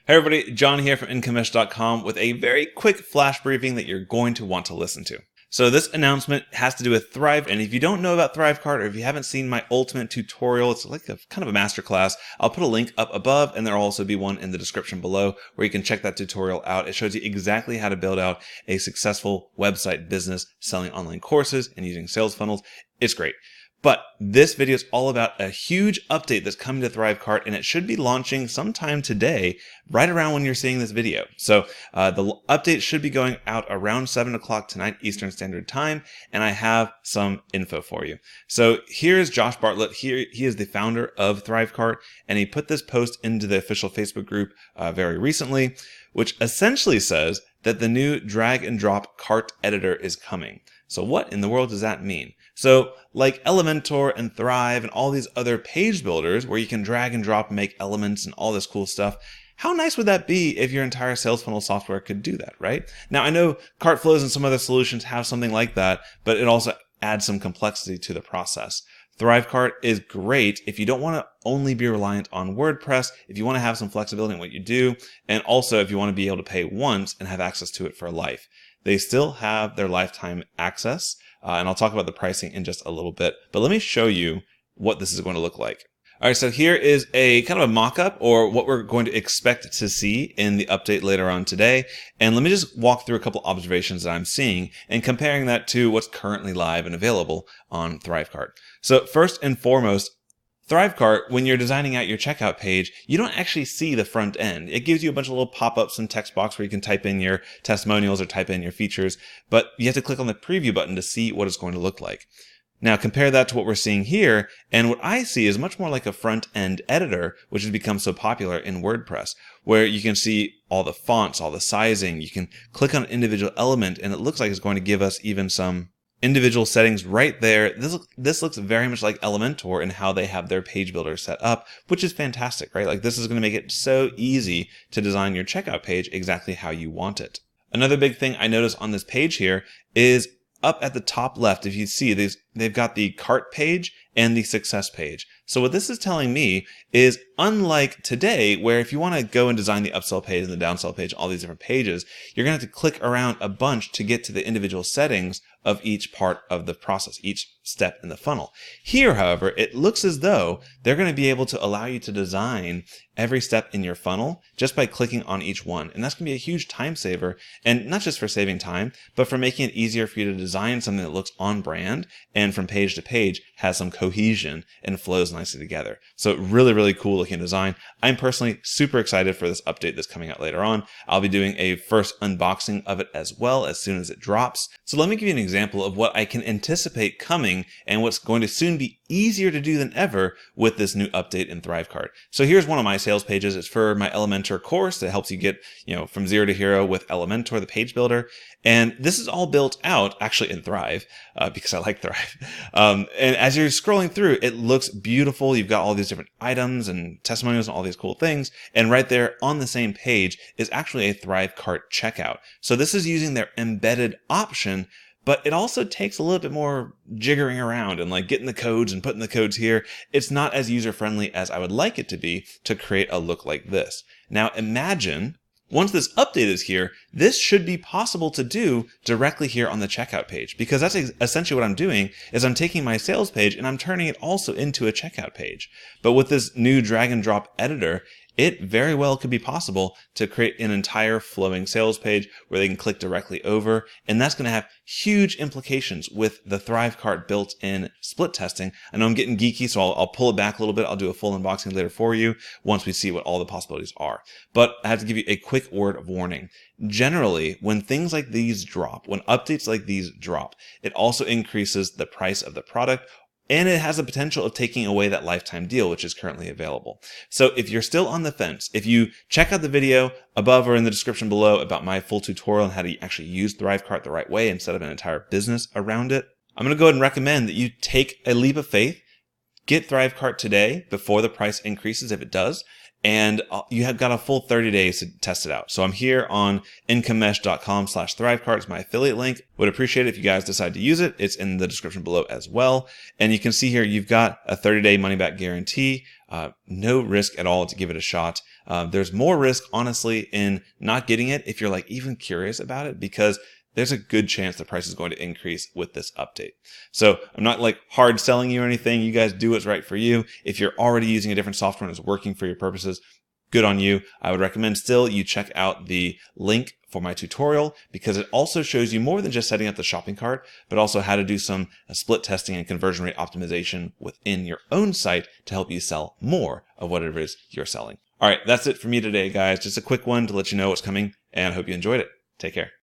Hey everybody, John here from IncomeMesh.com with a very quick flash briefing that you're going to want to listen to. So this announcement has to do with Thrive, and if you don't know about Thrivecart or if you haven't seen my ultimate tutorial, it's like a kind of a masterclass. I'll put a link up above, and there'll also be one in the description below where you can check that tutorial out. It shows you exactly how to build out a successful website business selling online courses and using sales funnels. It's great. But this video is all about a huge update that's coming to Thrivecart, and it should be launching sometime today, right around when you're seeing this video. So the update should be going out around 7 o'clock tonight Eastern Standard Time, and I have some info for you. So here's Josh Bartlett. He is the founder of Thrivecart, and he put this post into the official Facebook group very recently, which essentially says that the new drag and drop cart editor is coming. So what in the world does that mean? So like Elementor and Thrive and all these other page builders where you can drag and drop and make elements and all this cool stuff, how nice would that be if your entire sales funnel software could do that, right? Now I know Cartflows and some other solutions have something like that, but it also adds some complexity to the process. Thrivecart is great if you don't want to only be reliant on WordPress, if you want to have some flexibility in what you do, and also if you want to be able to pay once and have access to it for life. They still have their lifetime access, and I'll talk about the pricing in just a little bit, but let me show you what this is going to look like. All right, so here is a kind of a mock-up or what we're going to expect to see in the update later on today. And let me just walk through a couple observations that I'm seeing and comparing that to what's currently live and available on Thrivecart. So first and foremost, Thrivecart, when you're designing out your checkout page, you don't actually see the front end. It gives you a bunch of little pop-ups and text box where you can type in your testimonials or type in your features, but you have to click on the preview button to see what it's going to look like. Now compare that to what we're seeing here, and what I see is much more like a front-end editor, which has become so popular in WordPress, where you can see all the fonts, all the sizing, you can click on an individual element, and it looks like it's going to give us even some individual settings right there. This looks very much like Elementor in how they have their page builder set up, which is fantastic, right? Like this is going to make it so easy to design your checkout page exactly how you want it. Another big thing I notice on this page here is up at the top left, if you see, they've got the cart page and the success page. So what this is telling me is, unlike today, where if you want to go and design the upsell page and the downsell page, all these different pages, you're going to have to click around a bunch to get to the individual settings of each part of the process, each step in the funnel. Here, however, it looks as though they're going to be able to allow you to design every step in your funnel just by clicking on each one. And that's going to be a huge time saver, and not just for saving time, but for making it easier for you to design something that looks on brand and from page to page has some cohesion and flows nicely together. So really, really cool looking design. I'm personally super excited for this update that's coming out later on. I'll be doing a first unboxing of it as well as soon as it drops. So let me give you an example of what I can anticipate coming and what's going to soon be easier to do than ever with this new update in Thrivecart. So here's one of my sales pages. It's for my Elementor course that helps you get, from zero to hero with Elementor, the page builder. And this is all built out actually in Thrive because I like Thrive. And as you're scrolling through, it looks beautiful. You've got all these different items and testimonials and all these cool things. And right there on the same page is actually a Thrivecart checkout. So this is using their embedded option, but it also takes a little bit more jiggering around and like getting the codes and putting the codes here. It's not as user-friendly as I would like it to be to create a look like this. Now imagine, once this update is here, this should be possible to do directly here on the checkout page, because that's essentially what I'm doing is I'm taking my sales page and I'm turning it also into a checkout page. But with this new drag and drop editor, it very well could be possible to create an entire flowing sales page where they can click directly over. And that's going to have huge implications with the Thrivecart built-in split testing. I know I'm getting geeky, so I'll pull it back a little bit. I'll do a full unboxing later for you once we see what all the possibilities are. But I have to give you a quick word of warning. Generally, when things like these drop, when updates like these drop, it also increases the price of the product, and it has the potential of taking away that lifetime deal, which is currently available. So if you're still on the fence, if you check out the video above or in the description below about my full tutorial on how to actually use Thrivecart the right way and set up an entire business around it, I'm going to go ahead and recommend that you take a leap of faith, get Thrivecart today before the price increases if it does, and you have got a full 30 days to test it out. So I'm here on IncomeMesh.com/Thrivecart. It's my affiliate link. Would appreciate it if you guys decide to use it. It's in the description below as well. And you can see here, you've got a 30-day money-back guarantee. No risk at all to give it a shot. There's more risk, honestly, in not getting it if you're like even curious about it, because there's a good chance the price is going to increase with this update. So I'm not like hard selling you or anything. You guys do what's right for you. If you're already using a different software and it's working for your purposes, good on you. I would recommend still you check out the link for my tutorial, because it also shows you more than just setting up the shopping cart, but also how to do some split testing and conversion rate optimization within your own site to help you sell more of whatever it is you're selling. All right, that's it for me today, guys. Just a quick one to let you know what's coming, and I hope you enjoyed it. Take care.